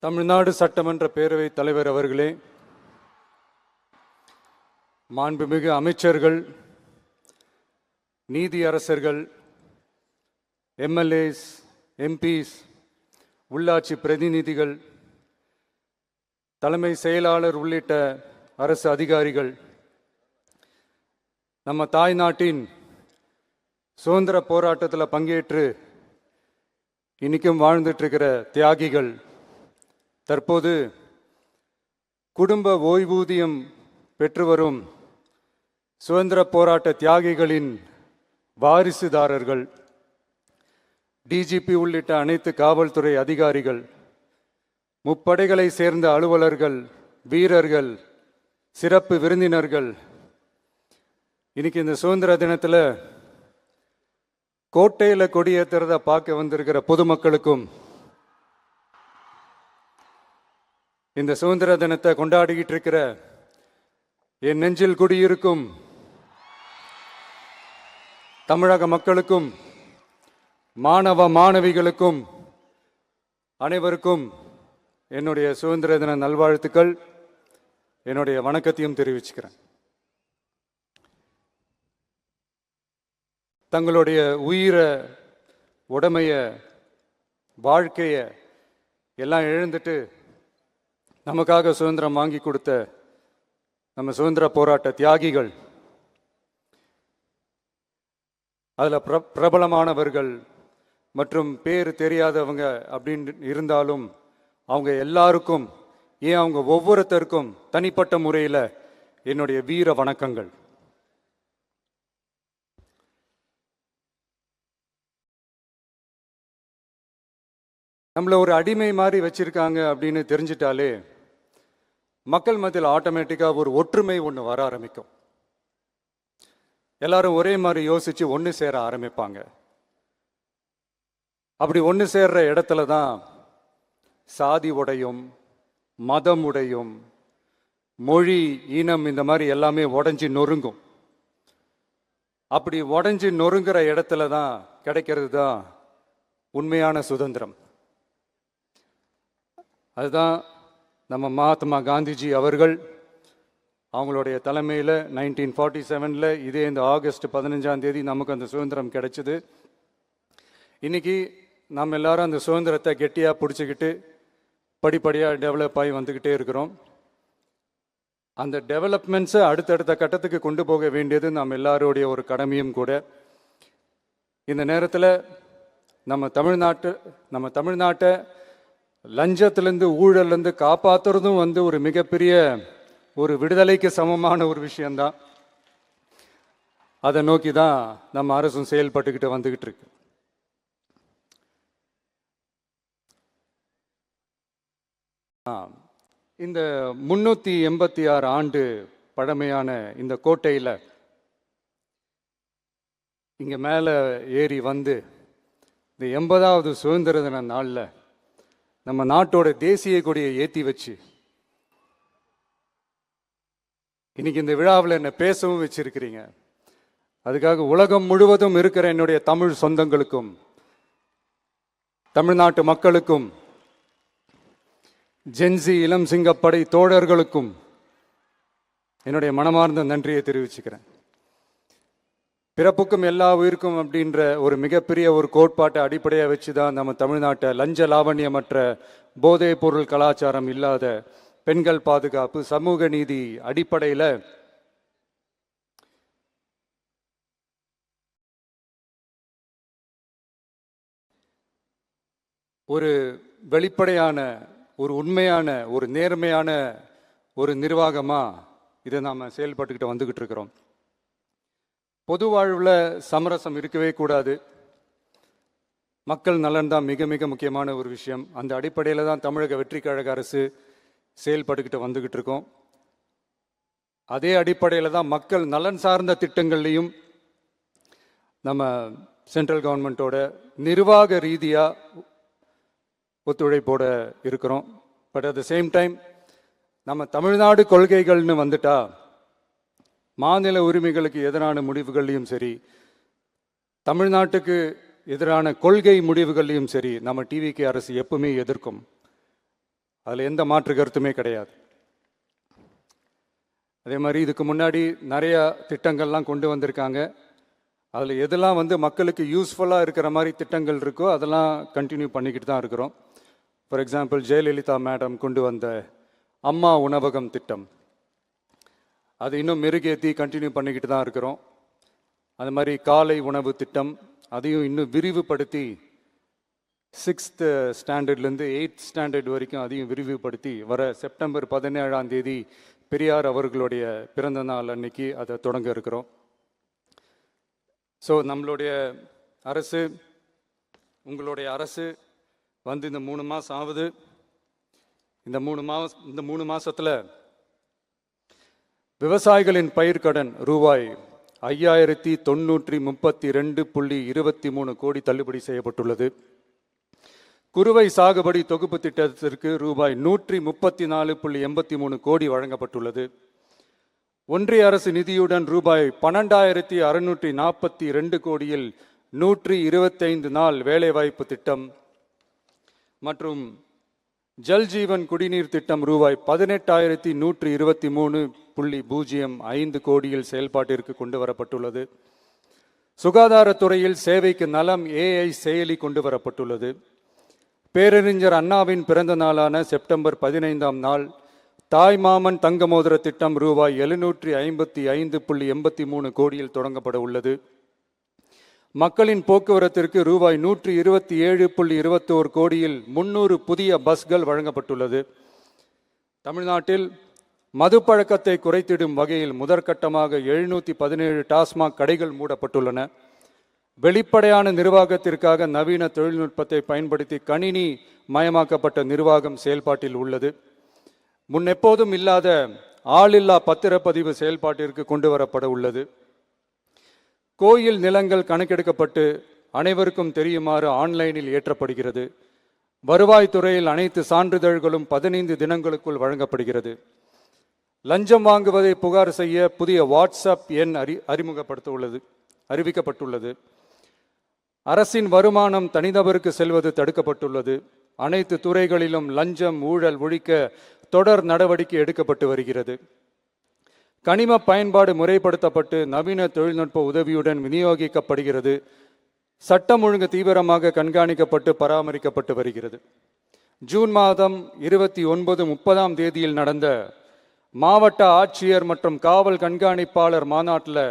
தமிழ்நாடு சட்டமன்ற பேரவைத் தலைவர் அவர்களே, மாண்புமிகு அமைச்சர்கள், நீதியரசர்கள், எம்எல்ஏஸ், எம்பிஸ், உள்ளாட்சி பிரதிநிதிகள், தலைமை செயலாளர் உள்ளிட்ட அரசு அதிகாரிகள், நம்ம தாய்நாட்டின் சுதந்திர போராட்டத்தில் பங்கேற்று இன்னைக்கும் வாழ்ந்துட்டு இருக்கிற தியாகிகள், தற்போது குடும்ப ஓய்வூதியம் பெற்று வரும் சுதந்திர போராட்ட தியாகிகளின் வாரிசுதாரர்கள், டிஜிபி உள்ளிட்ட அனைத்து காவல்துறை அதிகாரிகள், முப்படைகளை சேர்ந்த அலுவலர்கள், வீரர்கள், சிறப்பு விருந்தினர்கள், இன்னைக்கு இந்த சுதந்திர தினத்தில் கோட்டையில் கொடியேற்றுறத பார்க்க வந்திருக்கிற பொதுமக்களுக்கும், இந்த சுதந்திர தினத்தை கொண்டாடிக்கிட்டு இருக்கிற என் நெஞ்சில் குடியிருக்கும் தமிழக மக்களுக்கும், மாணவ மாணவிகளுக்கும் அனைவருக்கும் என்னுடைய சுதந்திர தின நல்வாழ்த்துக்கள், என்னுடைய வணக்கத்தையும் தெரிவிச்சுக்கிறேன். தங்களுடைய உயிரை, உடமைய, வாழ்க்கைய எல்லாம் இழந்துட்டு நமக்காக சுதந்திரம் வாங்கி கொடுத்த நம்ம சுதந்திர போராட்ட தியாகிகள், அதில் பிரபலமானவர்கள் மற்றும் பேர் தெரியாதவங்க அப்படின்னு இருந்தாலும் அவங்க எல்லாருக்கும், ஏன் அவங்க ஒவ்வொருத்தருக்கும் தனிப்பட்ட முறையில் என்னுடைய வீர வணக்கங்கள். நம்மளை ஒரு அடிமை மாதிரி வச்சிருக்காங்க அப்படின்னு தெரிஞ்சிட்டாலே மக்கள் மத்தியில் ஆட்டோமேட்டிக்காக ஒரு ஒற்றுமை ஒன்று வர ஆரம்பிக்கும். எல்லாரும் ஒரே மாதிரி யோசிச்சு ஒன்று சேர ஆரம்பிப்பாங்க. அப்படி ஒன்று சேர்ற இடத்துல தான் சாதி உடையும், மதம் உடையும், மொழி, இனம், இந்த மாதிரி எல்லாமே உடஞ்சி நொறுங்கும். அப்படி உடஞ்சி நொறுங்குற இடத்துல தான் கிடைக்கிறது தான் உண்மையான சுதந்திரம். அதுதான் நம்ம மகாத்மா காந்திஜி அவர்கள் அவங்களுடைய தலைமையில் 1947 இதே இந்த ஆகஸ்ட் 15 நமக்கு அந்த சுதந்திரம் கிடைச்சிது. இன்னைக்கு நம்ம எல்லாரும் அந்த சுதந்திரத்தை கெட்டியாக பிடிச்சிக்கிட்டு படிப்படியாக டெவலப் ஆகி வந்துக்கிட்டே இருக்கிறோம். அந்த டெவலப்மெண்ட்ஸை அடுத்தடுத்த கட்டத்துக்கு கொண்டு போக வேண்டியது நம்ம எல்லாருடைய ஒரு கடமையும் கூட. இந்த நேரத்தில் நம்ம தமிழ்நாட்டை லஞ்சத்திலேருந்து, ஊழல்லேருந்து காப்பாற்றுறதும் ஒரு மிகப்பெரிய ஒரு விடுதலைக்கு சமமான ஒரு விஷயந்தான். அதை நோக்கி தான் நம்ம அரசும் செயல்பட்டுக்கிட்டு வந்துக்கிட்டு இருக்கு. இந்த 386 ஆண்டு பழமையான இந்த கோட்டையில் இங்கே மேலே ஏறி வந்து இந்த 80வது சுதந்திர தின நாளில் நம்ம நாட்டோட தேசிய கொடியை ஏற்றி வச்சு இன்னைக்கு இந்த விழாவில் என்னை பேசவும் வச்சிருக்கிறீங்க. அதுக்காக உலகம் முழுவதும் இருக்கிற என்னுடைய தமிழ் சொந்தங்களுக்கும், தமிழ்நாட்டு மக்களுக்கும், ஜென்சி இளம் சிங்கப்படை தோழர்களுக்கும் என்னுடைய மனமார்ந்த நன்றியை தெரிவிச்சுக்கிறேன். பிறப்புக்கும் எல்லா உயிருக்கும் அப்படின்ற ஒரு மிகப்பெரிய ஒரு கோட்பாட்டை அடிப்படையாக வச்சு தான் நம்ம தமிழ்நாட்டை லஞ்ச லாவண்யமற்ற, போதைப் பொருள் கலாச்சாரம் இல்லாத, பெண்கள் பாதுகாப்பு, சமூக நீதி அடிப்படையில் ஒரு வெளிப்படையான, ஒரு உண்மையான, ஒரு நேர்மையான ஒரு நிர்வாகமாக இதை நாம் செயல்பட்டுக்கிட்டு வந்துக்கிட்டு இருக்கிறோம். பொது வாழ்வில் சமரசம் இருக்கவே கூடாது. மக்கள் நலன் தான் மிக மிக முக்கியமான ஒரு விஷயம். அந்த அடிப்படையில் தான் தமிழக வெற்றி கழக அரசு செயல்பட்டுக்கிட்டு வந்துக்கிட்டு இருக்கோம். அதே அடிப்படையில் தான் மக்கள் நலன் சார்ந்த திட்டங்கள்லையும் நம்ம சென்ட்ரல் கவர்மெண்ட்டோட நிர்வாக ரீதியாக ஒத்துழைப்போட இருக்கிறோம். But at the same time நம்ம தமிழ்நாடு கொள்கைகள்னு வந்துட்டா மாநில உரிமைகளுக்கு எதிரான முடிவுகள்லையும் சரி, தமிழ்நாட்டுக்கு எதிரான கொள்கை முடிவுகள்லையும் சரி, நம்ம டிவிகே அரசு எப்பவுமே எதிர்க்கும். அதில் எந்த மாற்று கருத்துமே கிடையாது. அதே மாதிரி இதுக்கு முன்னாடி நிறையா திட்டங்கள்லாம் கொண்டு வந்திருக்காங்க. அதில் எதெல்லாம் மக்களுக்கு யூஸ்ஃபுல்லாக இருக்கிற மாதிரி திட்டங்கள் இருக்கோ அதெல்லாம் கண்டினியூ பண்ணிக்கிட்டு தான் இருக்கிறோம். ஃபார் எக்ஸாம்பிள், ஜெயலலிதா மேடம் கொண்டு வந்த அம்மா உணவகம் திட்டம், அது இன்னும் மெருகேற்றி கண்டினியூ பண்ணிக்கிட்டு தான் இருக்கிறோம். அது மாதிரி காலை உணவு திட்டம், அதையும் இன்னும் விரிவுபடுத்தி 6th ஸ்டாண்டர்ட்லேருந்து 8th ஸ்டாண்டர்ட் வரைக்கும் அதையும் விரிவுபடுத்தி வர செப்டம்பர் 17ஆம் தேதி பெரியார் அவர்களுடைய பிறந்த நாள் அன்னைக்கு அதை தொடங்க இருக்கிறோம். ஸோ நம்மளுடைய அரசு, உங்களுடைய அரசு இந்த 3 மாதம் ஆகுது. இந்த 3 மாதத்தில் விவசாயிகளின் பயிர்க்கடன் ரூபாய் 5932.23 கோடி தள்ளுபடி செய்யப்பட்டுள்ளது. குறுவை சாகுபடி தொகுப்பு திட்டத்திற்கு ரூபாய் 134.83 கோடி வழங்கப்பட்டுள்ளது. ஒன்றிய அரசு நிதியுடன் ரூபாய் 12,642 கோடியில் 125 நாள் வேலைவாய்ப்பு திட்டம் மற்றும் ஜல்ஜீவன் குடிநீர் திட்டம் ரூபாய் 18,123.05 கோடியில் செயல்பாட்டிற்கு கொண்டு வரப்பட்டுள்ளது. சுகாதாரத்துறையில் சேவைக்கு நலம் AI செயலி கொண்டு வரப்பட்டுள்ளது. பேரறிஞர் அண்ணாவின் பிறந்த நாளான செப்டம்பர் 15ஆம் நாள் தாய்மாமன் தங்க மோதிர திட்டம் ரூபாய் 755.83 கோடியில் தொடங்கப்பட உள்ளது. மக்களின் போக்குவரத்திற்கு ரூபாய் 127.21 கோடியில் 300 புதிய பஸ்கள் வழங்கப்பட்டுள்ளது. தமிழ்நாட்டில் மதுப்பழக்கத்தை குறைத்திடும் வகையில் முதற்கட்டமாக 717 டாஸ்மாக் கடைகள் மூடப்பட்டுள்ளன. வெளிப்படையான நிர்வாகத்திற்காக நவீன தொழில்நுட்பத்தை பயன்படுத்தி கணினி மயமாக்கப்பட்ட நிர்வாகம் செயல்பாட்டில் உள்ளது. முன்னெப்போதும் இல்லாத ஆளில்லா பத்திரப்பதிவு செயல்பாட்டிற்கு கொண்டு வரப்பட உள்ளது. கோயில் நிலங்கள் கணக்கெடுக்கப்பட்டு அனைவருக்கும் தெரியுமாறு ஆன்லைனில் ஏற்றப்படுகிறது. வருவாய்த்துறையில் அனைத்து சான்றிதழ்களும் 15 தினங்களுக்குள் வழங்கப்படுகிறது. லஞ்சம் வாங்குவதை புகார் செய்ய புதிய வாட்ஸ்அப் எண் அறிவிக்கப்பட்டுள்ளது. அரசின் வருமானம் தனிநபருக்கு செல்வது தடுக்கப்பட்டுள்ளது. அனைத்து துறைகளிலும் லஞ்சம் ஊழல் ஒழிக்க தொடர் நடவடிக்கை எடுக்கப்பட்டு வருகிறது. கனிம பயன்பாடு முறைப்படுத்தப்பட்டு நவீன தொழில்நுட்ப உதவியுடன் விநியோகிக்கப்படுகிறது. சட்டம் ஒழுங்கு தீவிரமாக கண்காணிக்கப்பட்டு பராமரிக்கப்பட்டு வருகிறது. ஜூன் மாதம் 29-30ஆம் தேதியில் நடந்த மாவட்ட ஆட்சியர் மற்றும் காவல் கண்காணிப்பாளர் மாநாட்டில்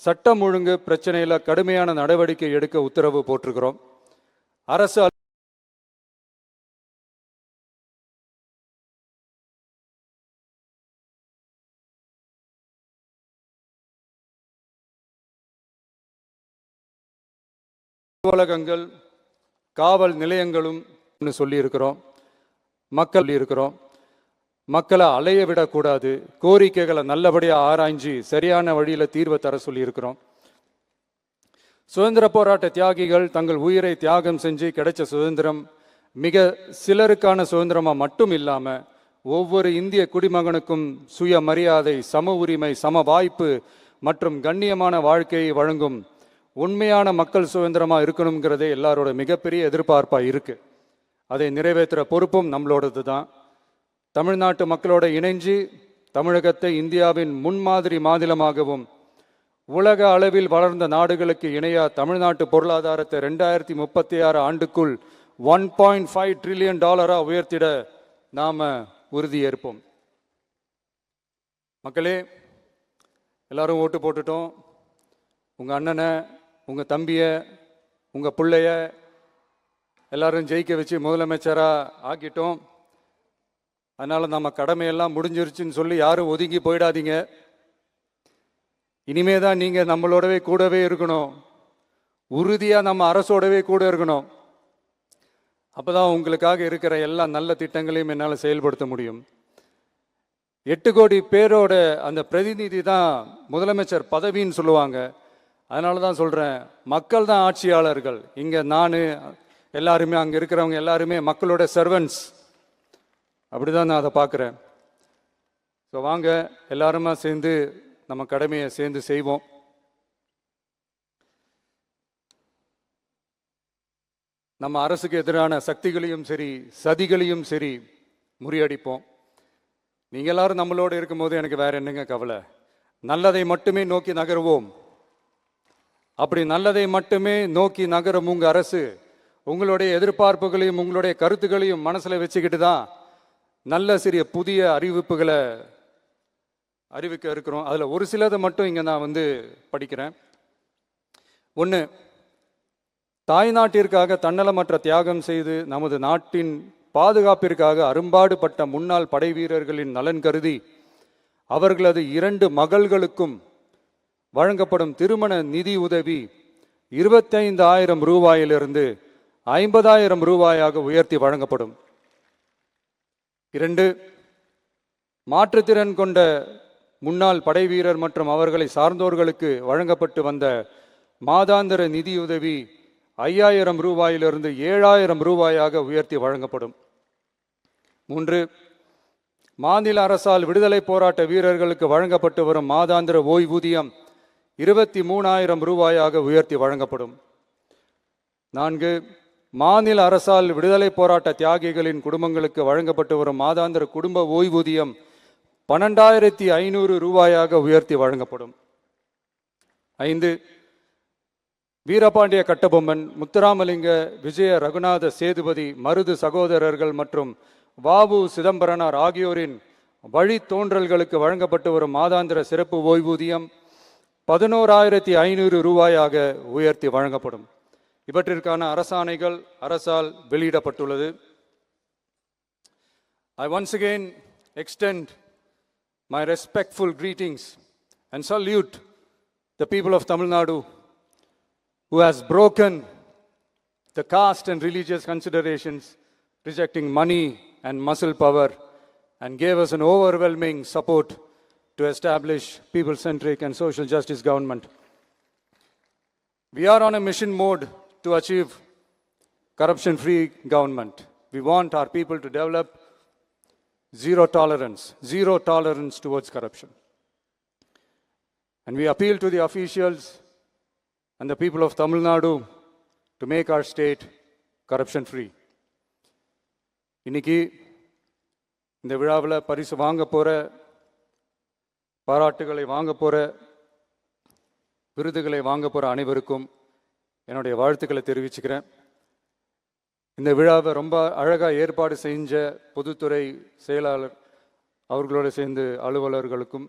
சட்டம் ஒழுங்கு பிரச்சனையில் கடுமையான நடவடிக்கை எடுக்க உத்தரவு போட்டிருக்கிறோம். அரசு அலுவலகங்கள் காவல் நிலையங்களும் சொல்லியிருக்கிறோம். மக்களை அலைய விடக்கூடாது. கோரிக்கைகளை நல்லபடியாக ஆராய்ஞ்சு சரியான வழியில் தீர்வை தர சொல்லியிருக்கிறோம். சுதந்திர போராட்ட தியாகிகள் தங்கள் உயிரை தியாகம் செஞ்சு கிடைச்ச சுதந்திரம் மிக சிலருக்கான சுதந்திரமாக மட்டும் இல்லாமல் ஒவ்வொரு இந்திய குடிமகனுக்கும் சுய மரியாதை, சம உரிமை, சம வாய்ப்பு மற்றும் கண்ணியமான வாழ்க்கையை வழங்கும் உண்மையான மக்கள் சுதந்திரமாக இருக்கணுங்கிறதே எல்லாரோட மிகப்பெரிய எதிர்பார்ப்பாக இருக்குது. அதை நிறைவேற்றுற பொறுப்பும் நம்மளோடது தான். தமிழ்நாட்டு மக்களோட இணைஞ்சு தமிழகத்தை இந்தியாவின் முன்மாதிரி மாநிலமாகவும் உலக அளவில் வளர்ந்த நாடுகளுக்கு இணையாக தமிழ்நாட்டு பொருளாதாரத்தை 2036 ஆண்டுக்குள் $1.5 trillion உயர்த்திட நாம் உறுதியேற்போம். மக்களே, எல்லாரும் ஓட்டு போட்டுட்டோம். உங்கள் அண்ணனை, உங்கள் தம்பியை, உங்கள் பிள்ளைய எல்லாரும் ஜெயிக்க வச்சு முதலமைச்சராக ஆக்கிட்டோம். அதனால் நம்ம கடமையெல்லாம் முடிஞ்சிருச்சுன்னு சொல்லி யாரும் ஒதுங்கி போயிடாதீங்க. இனிமே தான் நீங்கள் நம்மளோடவே கூடவே இருக்கணும். உறுதியாக நம்ம அரசோடவே கூட இருக்கணும். அப்போ தான் உங்களுக்காக இருக்கிற எல்லா நல்ல திட்டங்களையும் என்னால் செயல்படுத்த முடியும். 8 கோடி பேரோட அந்த பிரதிநிதி தான் முதலமைச்சர் பதவின்னு சொல்லுவாங்க. அதனால தான் சொல்கிறேன், மக்கள் தான் ஆட்சியாளர்கள். இங்கே நான் எல்லாருமே, அங்கே இருக்கிறவங்க எல்லாருமே மக்களோட சர்வன்ட்ஸ். அப்படி தான் நான் அதை பார்க்குறேன். ஸோ வாங்க எல்லாருமா சேர்ந்து நம்ம கடமையை சேர்ந்து செய்வோம். நம்ம அரசுக்கு எதிரான சக்திகளையும் சரி, சதிகளையும் சரி முறியடிப்போம். நீங்கள் எல்லாரும் நம்மளோடு இருக்கும்போது எனக்கு வேற என்னங்க கவலை? நல்லதை மட்டுமே நோக்கி நகருவோம். அப்படி நல்லதை மட்டுமே நோக்கி நகரும் உங்கள் அரசு உங்களுடைய எதிர்பார்ப்புகளையும் உங்களுடைய கருத்துக்களையும் மனசில் வச்சுக்கிட்டு தான் நல்ல சிறிய புதிய அறிவிப்புகளை அறிவிக்க இருக்கிறோம். அதில் ஒரு சிலதை மட்டும் இங்கே நான் படிக்கிறேன். ஒன்று, தாய்நாட்டிற்காக தன்னலமற்ற தியாகம் செய்து நமது நாட்டின் பாதுகாப்பிற்காக அரும்பாடுபட்ட முன்னாள் படை வீரர்களின் நலன் கருதி அவர்களது 2 மகள்களுக்கும் வழங்கப்படும் திருமண நிதி உதவி 25,000 ரூபாயிலிருந்து 50,000 ரூபாயாக உயர்த்தி வழங்கப்படும். 2, மாற்றுத்திறன் கொண்ட முன்னாள் படை வீரர் மற்றும் அவர்களை சார்ந்தோர்களுக்கு வழங்கப்பட்டு வந்த மாதாந்திர நிதியுதவி 5,000 ரூபாயிலிருந்து 7,000 ரூபாயாக உயர்த்தி வழங்கப்படும். 3, மாநில அரசால் விடுதலை போராட்ட வீரர்களுக்கு வழங்கப்பட்டு வரும் மாதாந்திர ஓய்வூதியம் 23,000 ரூபாயாக உயர்த்தி வழங்கப்படும். 4, மாநில அரசால் விடுதலை போராட்ட தியாகிகளின் குடும்பங்களுக்கு வழங்கப்பட்டு வரும் மாதாந்திர குடும்ப ஓய்வூதியம் 12,500 ரூபாயாக உயர்த்தி வழங்கப்படும். 5, வீரபாண்டிய கட்டபொம்மன், முத்துராமலிங்க, விஜய ரகுநாத சேதுபதி, மருது சகோதரர்கள் மற்றும் வாவு சிதம்பரனார் ஆகியோரின் வழித்தோன்றல்களுக்கு வழங்கப்பட்டு வரும் மாதாந்திர சிறப்பு ஓய்வூதியம் 11,500 ரூபாயாக உயர்த்தி வழங்கப்படும். இவற்றிற்கான அரசாணைகள் அரசால் வெளியிடப்பட்டுள்ளது. I once again extend my respectful greetings and salute the people of Tamil Nadu who has broken the caste and religious considerations, rejecting money and muscle power, and gave us an overwhelming support to establish people-centric and social justice government. We are on a mission mode to achieve corruption-free government. We want our people to develop zero tolerance towards corruption. And we appeal to the officials and the people of Tamil Nadu to make our state corruption-free. இன்னைக்கு இந்த விழாவில் பரிசு வாங்க போகிற, பாராட்டுகளை வாங்க போகிற, விருதுகளை வாங்க போகிற அனைவருக்கும் என்னுடைய வாழ்த்துக்களை தெரிவிச்சுக்கிறேன். இந்த விழாவை ரொம்ப அழகாக ஏற்பாடு செஞ்ச பொதுத்துறை செயலாளர் அவர்களோடு சேர்ந்து அலுவலர்களுக்கும்,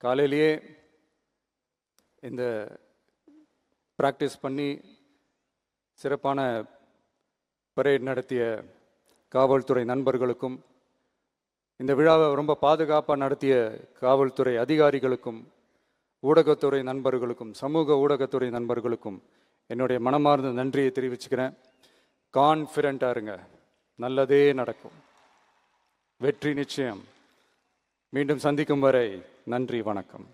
காலையிலேயே இந்த ப்ராக்டிஸ் பண்ணி சிறப்பான பரேட் நடத்திய காவல்துறை நண்பர்களுக்கும், இந்த விழாவை ரொம்ப பாதுகாப்பாக நடத்திய காவல்துறை அதிகாரிகளுக்கும், ஊடகத்துறை நண்பர்களுக்கும், சமூக ஊடகத்துறை நண்பர்களுக்கும் என்னுடைய மனமார்ந்த நன்றியை தெரிவிச்சுக்கிறேன். கான்ஃபிடென்ட்டாக இருங்க, நல்லதே நடக்கும், வெற்றி நிச்சயம். மீண்டும் சந்திக்கும் வரை நன்றி, வணக்கம்.